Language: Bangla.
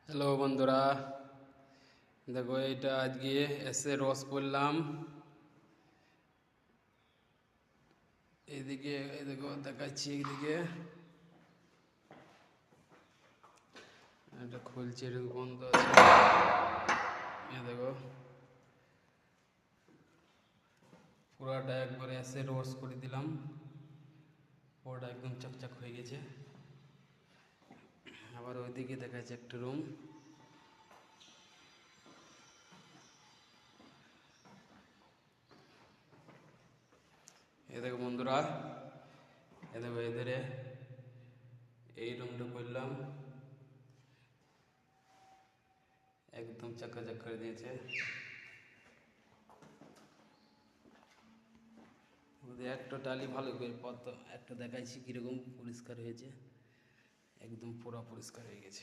হ্যালো বন্ধুরা, দেখো এটা আজকে এসে রস করলাম। এদিকে দেখো দেখাচ্ছি, এদিকে এটা খুলছে, এটা বন্ধ আছে। এ দেখো পুরাটা একবারে এসে রস করে দিলাম, পুরোটা একদম চকচক হয়ে গেছে। আবার ওইদিকে দেখাচ্ছে একটা রুম। এ দেখো বন্ধুরা, এ দেখো এদের এই রুমটা করলাম, একদম চকাচক করে দিয়েছে। একটা টালি ভালো করে পথ একটা দেখাইছি কিরকম পরিষ্কার হয়েছে, একদম পুরো পরিষ্কার হয়ে গেছে।